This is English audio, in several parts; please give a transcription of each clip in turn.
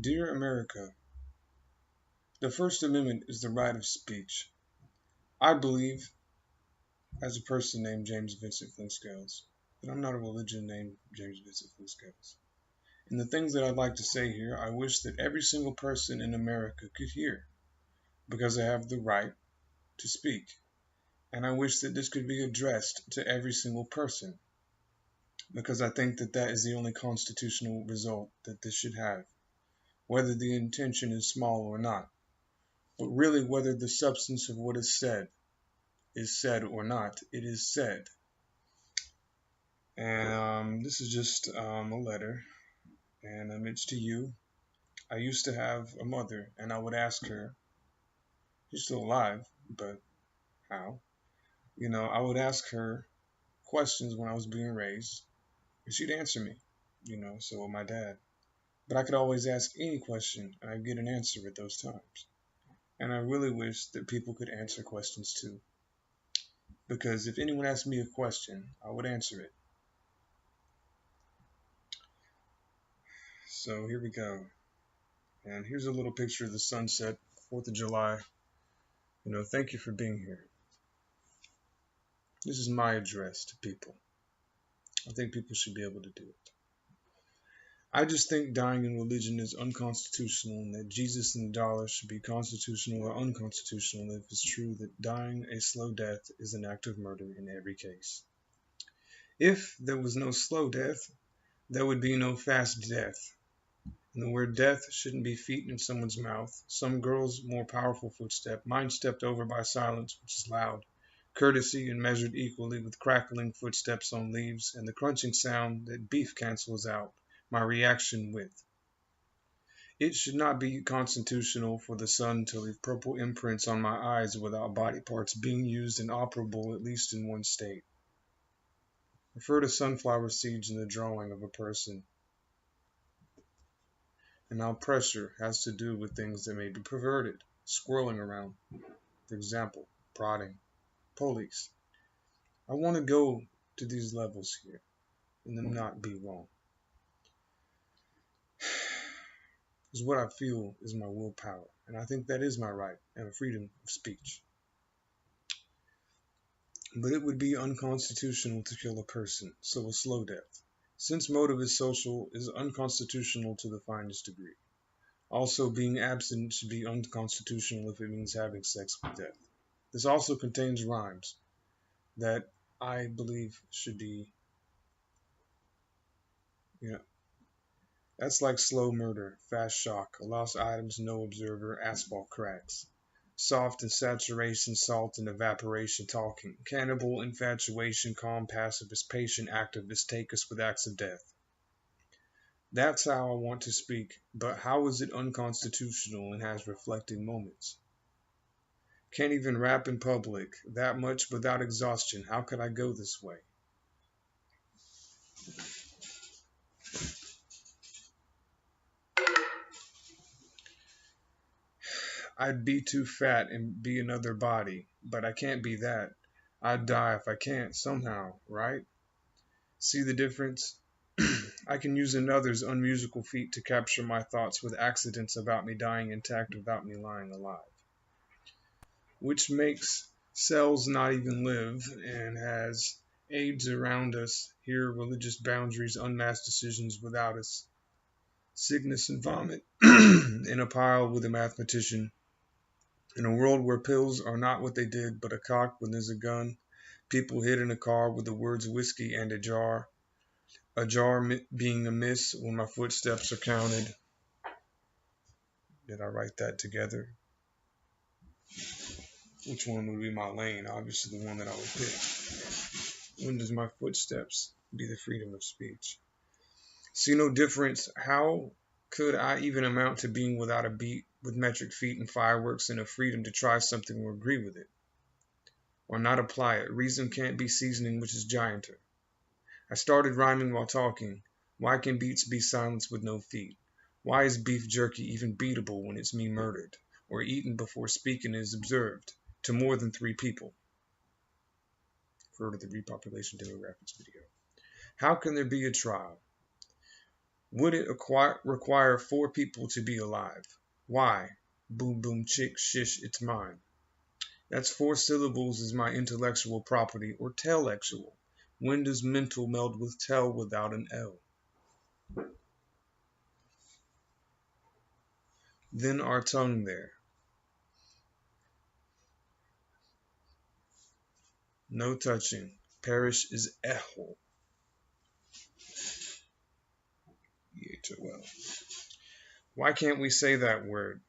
Dear America, the First Amendment is the right of speech. I believe, as a person named James Vincent Flintscales, that I'm not a religion named James Vincent Flintscales. And the things that I'd like to say here, I wish that every single person in America could hear, because I have the right to speak. And I wish that this could be addressed to every single person, because I think that that is the only constitutional result that this should have, whether the intention is small or not. But really, whether the substance of what is said or not, it is said. And this is just a letter, and it's to you. I used to have a mother, and I would ask her, she's still alive, but how? I would ask her questions when I was being raised, and she'd answer me, so would my dad. But I could always ask any question, and I'd get an answer at those times. And I really wish that people could answer questions too. Because if anyone asked me a question, I would answer it. So here we go. And here's a little picture of the sunset, 4th of July. Thank you for being here. This is my address to people. I think people should be able to do it. I just think dying in religion is unconstitutional, and that Jesus and the dollar should be constitutional or unconstitutional if it's true that dying a slow death is an act of murder in every case. If there was no slow death, there would be no fast death. And the word death shouldn't be feet in someone's mouth. Some girl's more powerful footstep, mine stepped over by silence, which is loud. Courtesy and measured equally with crackling footsteps on leaves and the crunching sound that beef cancels out my reaction with. It should not be constitutional for the sun to leave purple imprints on my eyes without body parts being used and operable at least in one state. Refer to sunflower seeds in the drawing of a person. And how pressure has to do with things that may be perverted, swirling around. For example, prodding, police. I want to go to these levels here and then not be wrong. Because what I feel is my willpower, and I think that is my right and a freedom of speech. But it would be unconstitutional to kill a person, so a slow death, since motive is social, is unconstitutional to the finest degree. Also, being absent should be unconstitutional if it means having sex with death. This also contains rhymes that I believe should be, that's like slow murder, fast shock, lost items, no observer, asphalt cracks. Soft and saturation, salt and evaporation, talking. Cannibal, infatuation, calm, pacifist, patient, activist, take us with acts of death. That's how I want to speak, but how is it unconstitutional and has reflecting moments? Can't even rap in public, that much without exhaustion. How could I go this way? I'd be too fat and be another body, but I can't be that. I'd die if I can't, somehow, right? See the difference? I can use another's unmusical feat to capture my thoughts with accidents about me dying intact without me lying alive. Which makes cells not even live and has aids around us, here religious boundaries, unmasked decisions without us. Sickness and vomit in a pile with a mathematician. In a world where pills are not what they did, but a cock when there's a gun. People hid in a car with the words whiskey and a jar being a miss when my footsteps are counted. Did I write that together? Which one would be my lane? Obviously the one that I would pick. When does my footsteps be the freedom of speech? See no difference. How could I even amount to being without a beat, with metric feet and fireworks and a freedom to try something or agree with it? Or not apply it. Reason can't be seasoning, which is gianter. I started rhyming while talking. Why can beats be silenced with no feet? Why is beef jerky even beatable when it's me murdered, or eaten before speaking is observed, to more than 3 people? Refer to the repopulation demographics video. How can there be a trial? Would it require 4 people to be alive? Why? Boom boom chick shish, it's mine. That's 4 syllables is my intellectual property, or tellectual. When does mental meld with tell without an L? Then our tongue there. No touching. Perish is echo. EHOL. Why can't we say that word?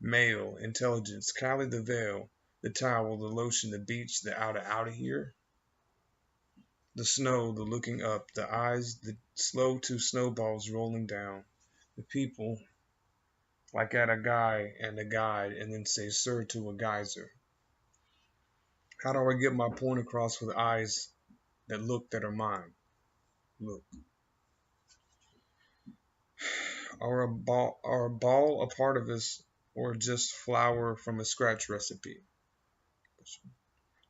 Male, intelligence, Cali the veil, the towel, the lotion, the beach, the outta here. The snow, the looking up, the eyes, the slow 2 snowballs rolling down. The people, like at a guy and a guide, and then say sir to a geyser. How do I get my point across with eyes that are mine? Look. Are a ball a part of us, or just flour from a scratch recipe?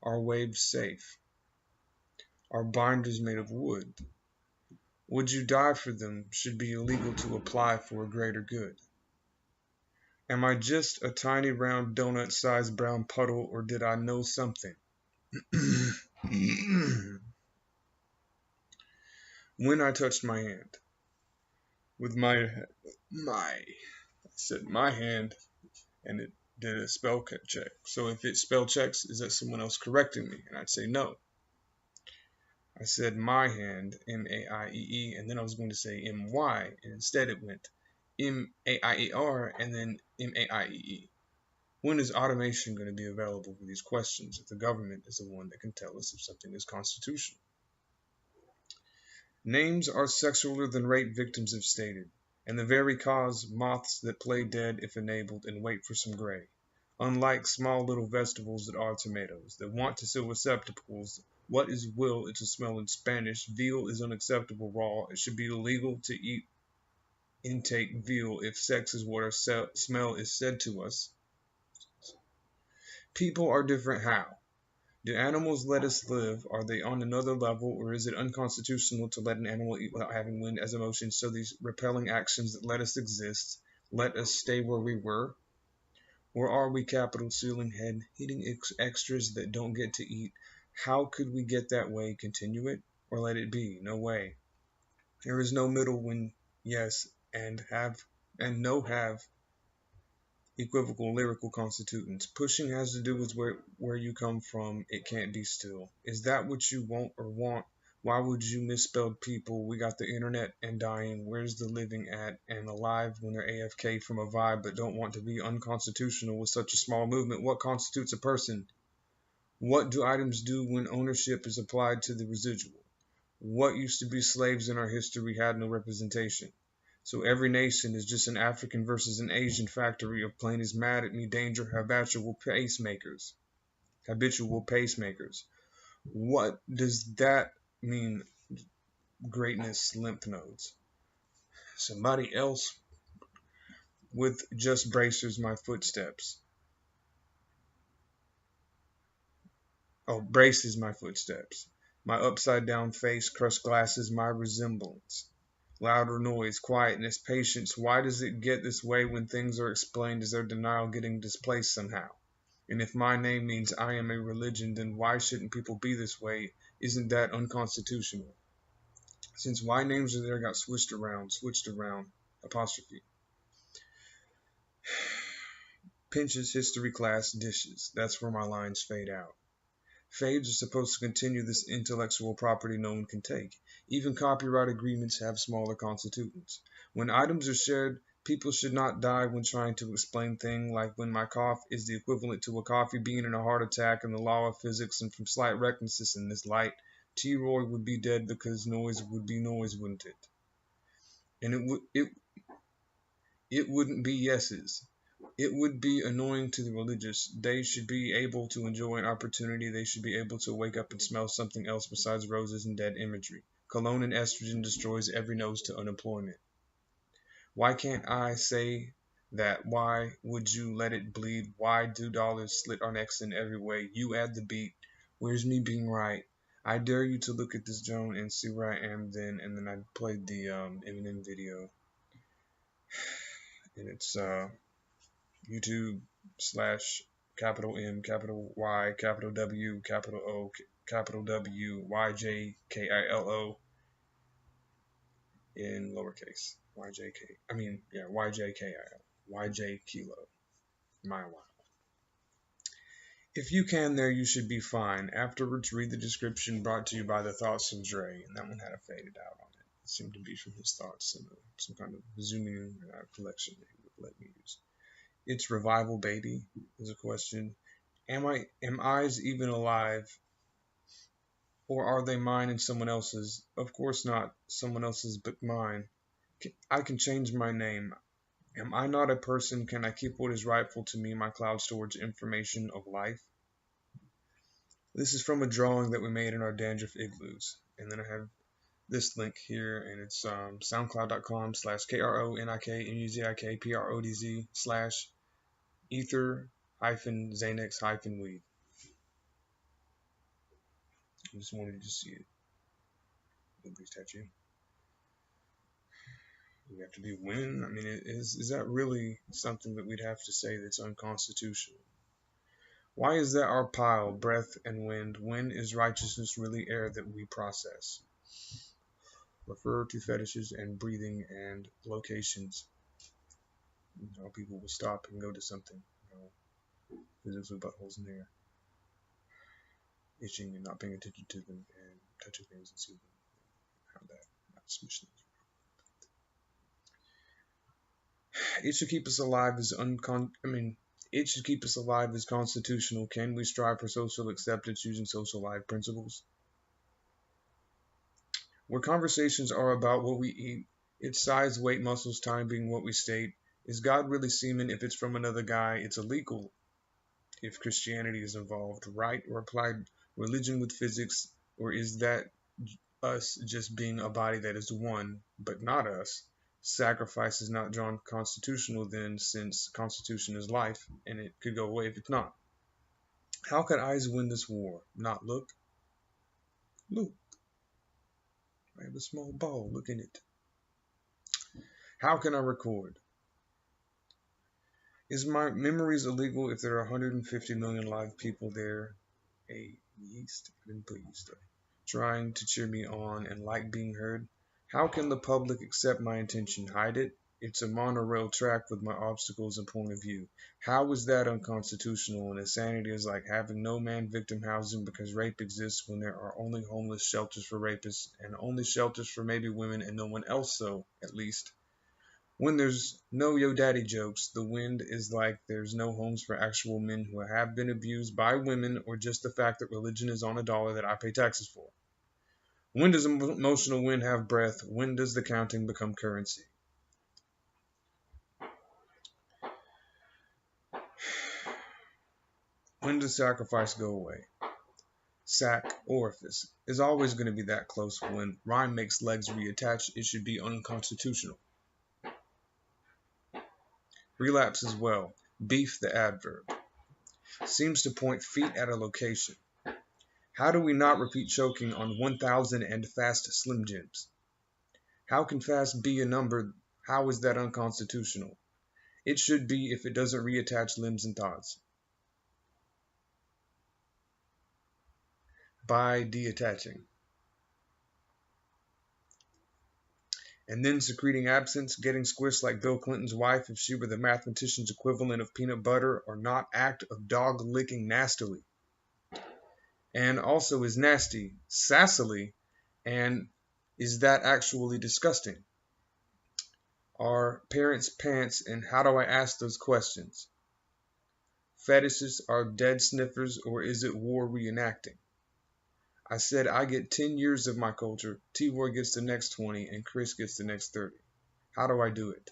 Are waves safe? Are binders made of wood? Would you die for them should be illegal to apply for a greater good? Am I just a tiny round donut-sized brown puddle, or did I know something? When I touched my hand. With I said my hand, and it did a spell check. So if it spell checks, is that someone else correcting me? And I'd say no. I said my hand, M-A-I-E-E, and then I was going to say M-Y, and instead it went M-A-I-E-R, and then M-A-I-E-E. When is automation going to be available for these questions if the government is the one that can tell us if something is constitutional? Names are sexualer than rape victims have stated, and the very cause moths that play dead if enabled and wait for some gray. Unlike small little vegetables that are tomatoes, that want to fill receptacles. What is will? It's a smell in Spanish. Veal is unacceptable raw. It should be illegal to eat intake veal if sex is what our smell is said to us. People are different how? Do animals let us live? Are they on another level, or is it unconstitutional to let an animal eat without having wind as emotion? So these repelling actions that let us exist, let us stay where we were? Or are we capital ceiling head, eating extras that don't get to eat? How could we get that way? Continue it, or let it be? No way. There is no middle when yes and have and no have equivocal lyrical constituents. Pushing has to do with where you come from. It can't be still. Is that what you want or want? Why would you misspell people? We got the internet and dying. Where's the living at and alive when they're AFK from a vibe but don't want to be unconstitutional with such a small movement? What constitutes a person? What do items do when ownership is applied to the residual? What used to be slaves in our history had no representation. So every nation is just an African versus an Asian factory of plain is mad at me danger habitual pacemakers. What does that mean? Greatness lymph nodes. Somebody else with just braces my footsteps. Braces my footsteps. My upside down face, crushed glasses, my resemblance. Louder noise, quietness, patience. Why does it get this way when things are explained? Is their denial getting displaced somehow? And if my name means I am a religion, then why shouldn't people be this way? Isn't that unconstitutional? Since why names are there got switched around, apostrophe. Pinches history class dishes. That's where my lines fade out. Fades are supposed to continue this intellectual property no one can take. Even copyright agreements have smaller constituents. When items are shared, people should not die when trying to explain things like when my cough is the equivalent to a coffee bean and a heart attack and the law of physics, and from slight recklessness in this light, T-Roy would be dead because noise would be noise, wouldn't it? And it wouldn't be yeses. It would be annoying to the religious. They should be able to enjoy an opportunity. They should be able to wake up and smell something else besides roses and dead imagery. Cologne and estrogen destroys every nose to unemployment. Why can't I say that? Why would you let it bleed? Why do dollars slit our necks in every way? You add the beat. Where's me being right? I dare you to look at this Joan and see where I am then, and then I played the Eminem video, and it's YouTube slash capital M, capital Y, capital W, capital O, capital W, YJKILO in lowercase. YJKIL. YJ Kilo. My wow. If you can there, you should be fine. Afterwards, read the description brought to you by the thoughts of Dre, and that one had a faded out on it. It seemed to be from his thoughts in some kind of zooming collection that he would let me use. It's revival, baby, is a question. Am eyes even alive, or are they mine and someone else's? Of course not someone else's, but mine. I can change my name. Am I not a person? Can I keep what is rightful to me, my cloud storage information of life? This is from a drawing that we made in our dandruff igloos. And then I have this link here, and it's soundcloud.com/KRONIKMUZIK/ether-xanax-weed. I just wanted you to see it. Liberty statue. We have to be when? I mean, is that really something that we'd have to say that's unconstitutional? Why is that our pile, breath and wind? When is righteousness really air that we process? Refer to fetishes and breathing and locations. People will stop and go to something. Physics with buttholes in there. Itching and not paying attention to them and touching things and seeing them. How that not smush things. It should keep us alive as it should keep us alive as constitutional. Can we strive for social acceptance using social life principles? Where conversations are about what we eat, its size, weight, muscles, time being what we state. Is God really semen? If it's from another guy, it's illegal. If Christianity is involved, right? Or applied religion with physics, or is that us just being a body that is one, but not us? Sacrifice is not drawn constitutional then, since constitution is life, and it could go away if it's not. How could eyes win this war? Not look. Look. I have a small ball. Look in it. How can I record? Is my memories illegal if there are 150 million live people there? A yeast. I didn't put yeast there. Trying to cheer me on and like being heard. How can the public accept my intention? Hide it? It's a monorail track with my obstacles and point of view. How is that unconstitutional? And insanity is like having no man victim housing because rape exists when there are only homeless shelters for rapists and only shelters for maybe women and no one else, so at least. When there's no yo daddy jokes, the wind is like there's no homes for actual men who have been abused by women, or just the fact that religion is on a dollar that I pay taxes for. When does emotional wind have breath? When does the counting become currency? When does sacrifice go away? Sac, orifice, is always going to be that close. When rhyme makes legs reattach, it should be unconstitutional. Relapse as well. Beef, the adverb, seems to point feet at a location. How do we not repeat choking on 1,000 and fast Slim Jims? How can fast be a number? How is that unconstitutional? It should be if it doesn't reattach limbs and thoughts. By deattaching. And then secreting absence, getting squished like Bill Clinton's wife if she were the mathematician's equivalent of peanut butter, or not act of dog licking nastily. And also is nasty, sassily, and is that actually disgusting? Are parents pants, and how do I ask those questions? Fetishes are dead sniffers, or is it war reenacting? I said I get 10 years of my culture, T-Roy gets the next 20, and Chris gets the next 30. How do I do it?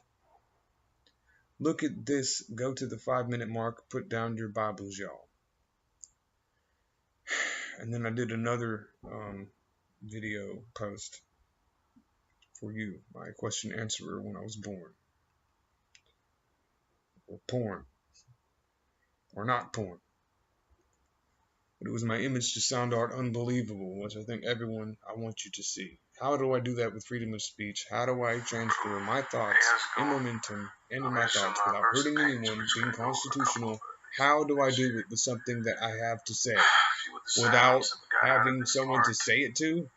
Look at this, go to the 5-minute mark, put down your Bibles, y'all. And then I did another video post for you, my question answerer when I was born. Or porn. Or not porn. but it was my image to sound art unbelievable, which I think everyone I want you to see. How do I do that with freedom of speech? How do I transfer my thoughts and momentum into my thoughts without hurting anyone, being constitutional? How do I do it with something that I have to say without having someone to say it to?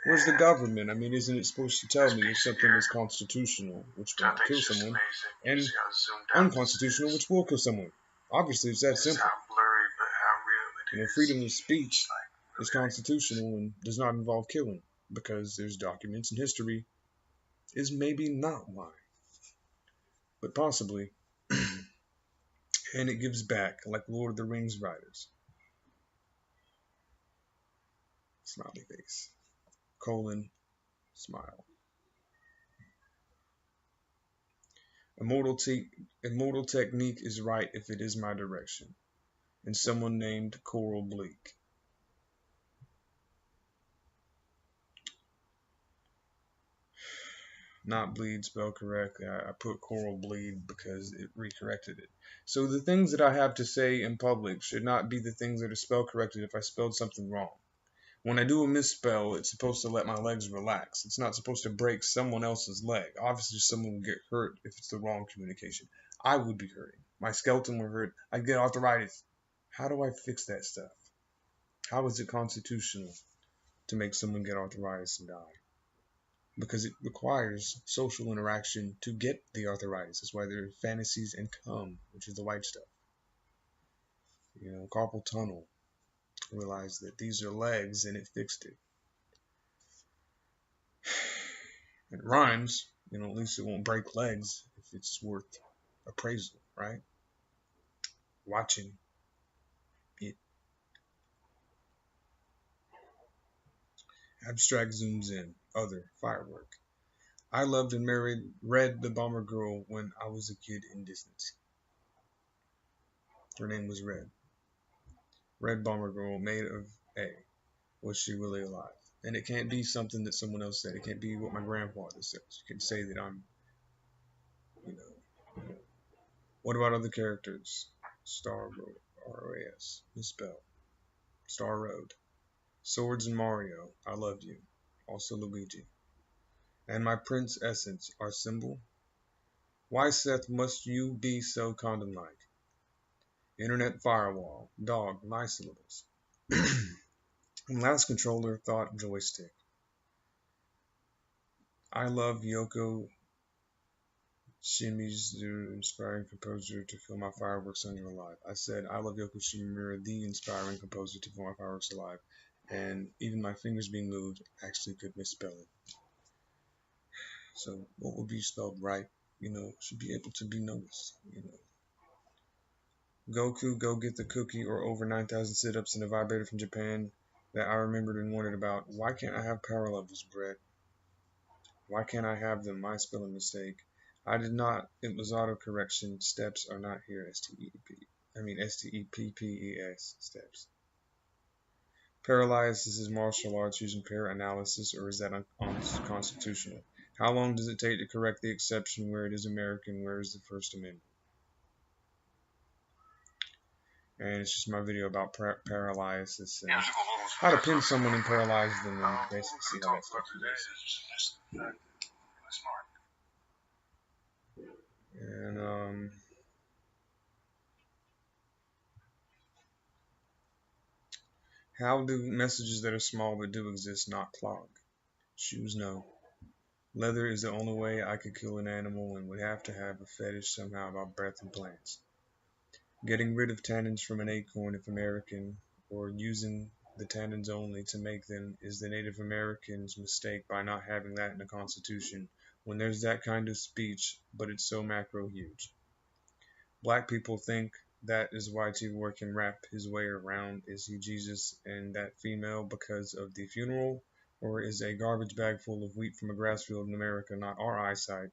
Where's the government? I mean, isn't it supposed to tell me if something is constitutional, which will not kill someone, and unconstitutional, which will kill someone? Obviously, it's that simple. Freedom of speech is constitutional and does not involve killing, because there's documents and history is maybe not why, but possibly. And it gives back, like Lord of the Rings writers. Smiley face. Colon, smile. Immortal technique is right if it is my direction. And someone named Coral Bleak. Not bleed spelled correctly. I put coral bleed because it recorrected it. So the things that I have to say in public should not be the things that are spelled corrected if I spelled something wrong. When I do a misspell, it's supposed to let my legs relax. It's not supposed to break someone else's leg. Obviously, someone will get hurt if it's the wrong communication. I would be hurting. My skeleton would hurt. I'd get arthritis. How do I fix that stuff? How is it constitutional to make someone get arthritis and die? Because it requires social interaction to get the arthritis. That's why there are fantasies and cum, which is the white stuff. Carpal tunnel. Realized that these are legs and it fixed it. It rhymes, at least it won't break legs if it's worth appraisal, right? Watching it. Abstract zooms in. Other firework. I loved and read The Bomber Girl when I was a kid in Disney. Her name was Red. Red Bomber Girl, made of A. Was she really alive? And it can't be something that someone else said. It can't be what my grandfather says. You can say that I'm, What about other characters? Star Road, R-O-A-S, misspelled. Star Road. Swords and Mario, I loved you. Also Luigi. And my Prince Essence, our symbol. Why, Seth, must you be so condom-like? Internet firewall, dog, my syllables. Mouse controller, thought joystick. I love Yoko Shimi's the inspiring composer to fill my fireworks under alive. I said, I love Yoko Shimomura, the inspiring composer to fill my fireworks alive. And even my fingers being moved actually could misspell it. So what would be spelled right, should be able to be noticed, Goku, go get the cookie, or over 9,000 sit-ups and a vibrator from Japan that I remembered and wondered about. Why can't I have power levels, Brett? Why can't I have them? My spelling mistake. I did not. It was autocorrection. Steps are not here. S-T-E-P-P-E-S. Steps. Paralyzed. This is martial arts using para-analysis, or is that unconstitutional? How long does it take to correct the exception where it is American? Where is the First Amendment? And it's just my video about paralysis and how to pin someone and paralyze them and basically see how that stuff works. And how do messages that are small but do exist not clog? Shoes, no. Leather is the only way I could kill an animal and would have to have a fetish somehow about breath and plants. Getting rid of tannins from an acorn if American, or using the tannins only to make them, is the Native Americans' mistake by not having that in the Constitution when there's that kind of speech, but it's so macro huge. Black people think that is why T-War can rap his way around. Is he Jesus and that female because of the funeral? Or is a garbage bag full of wheat from a grass field in America not our eyesight,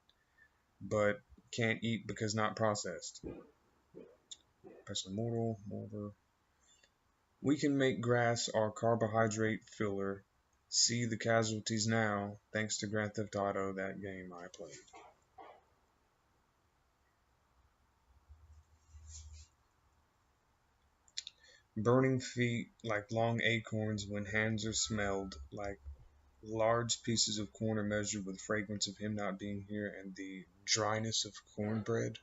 but can't eat because not processed? Personal moral. We can make grass our carbohydrate filler. See the casualties now, thanks to Grand Theft Auto, that game I played. Burning feet like long acorns when hands are smelled like large pieces of corn are measured with fragrance of him not being here and the dryness of cornbread.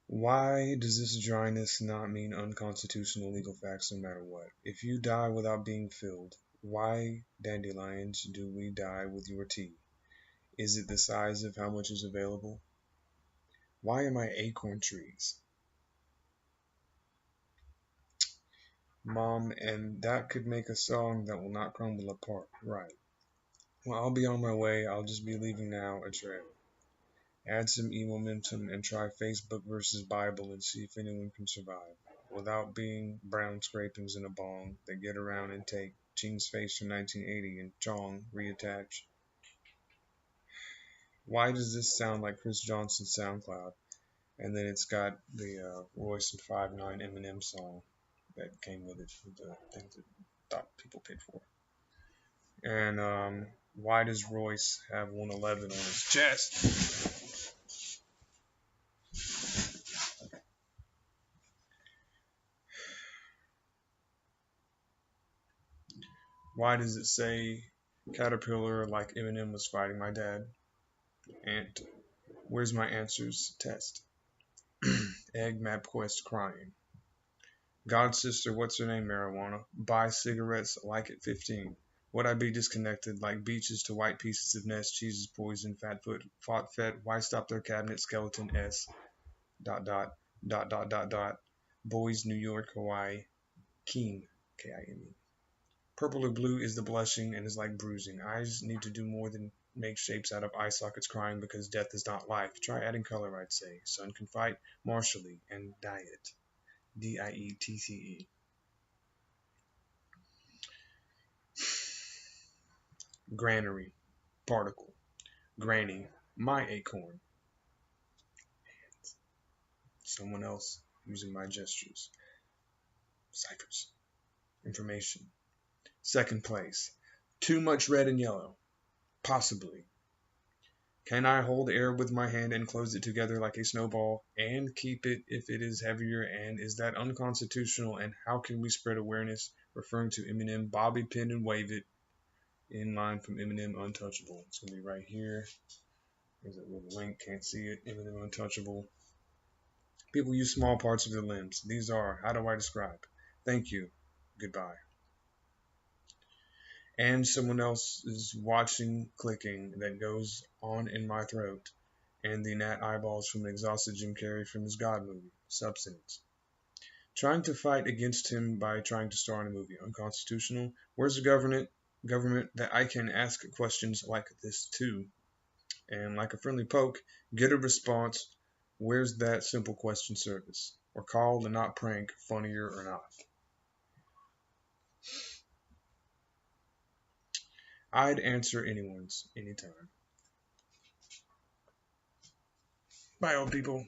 Why does this dryness not mean unconstitutional legal facts no matter what? If you die without being filled, why, dandelions, do we die with your tea? Is it the size of how much is available? Why am I acorn trees? Mom, and that could make a song that will not crumble apart. Right. Well, I'll be on my way. I'll just be leaving now a trail. Add some e-momentum and try Facebook versus Bible and see if anyone can survive. Without being brown scrapings in a bong that get around and take Ching's face from 1980 and Chong reattach. Why does this sound like Chris Johnson's SoundCloud? And then it's got the Royce and 5'9" Eminem song that came with it, the things that thought people paid for. And why does Royce have 111 on his chest? Why does it say Caterpillar like Eminem was fighting my dad? Ant. Where's my answers? Test. Egg MapQuest crying. God sister, what's her name? Marijuana. Buy cigarettes like at 15. Would I be disconnected like beaches to white pieces of nest, cheeses, poison, fat foot, fought fed, why stop their cabinet, skeleton S, dot dot, dot dot dot dot, boys, New York, Hawaii, Keen, Kime. Purple or blue is the blushing and is like bruising. Eyes need to do more than make shapes out of eye sockets crying because death is not life. Try adding color, I'd say. Sun can fight martially and diet. D-I-E-T-C-E. Granary. Particle. Granny. My acorn. Someone else using my gestures. Ciphers. Information. Second place. Too much red and yellow. Possibly. Can I hold air with my hand and close it together like a snowball and keep it if it is heavier? And is that unconstitutional? And how can we spread awareness? Referring to Eminem, Bobby pin and wave it in line from Eminem Untouchable. It's going to be right here. There's a little link. Can't see it. Eminem Untouchable. People use small parts of their limbs. These are, how do I describe? Thank you. Goodbye. And someone else is watching clicking that goes on in my throat, and the gnat eyeballs from an exhausted Jim Carrey from his God movie, Substance. Trying to fight against him by trying to star in a movie, unconstitutional. Where's the government that I can ask questions like this to? And like a friendly poke, get a response. Where's that simple question service? Or call and not prank, funnier or not? I'd answer anyone's, anytime. Bye, old people.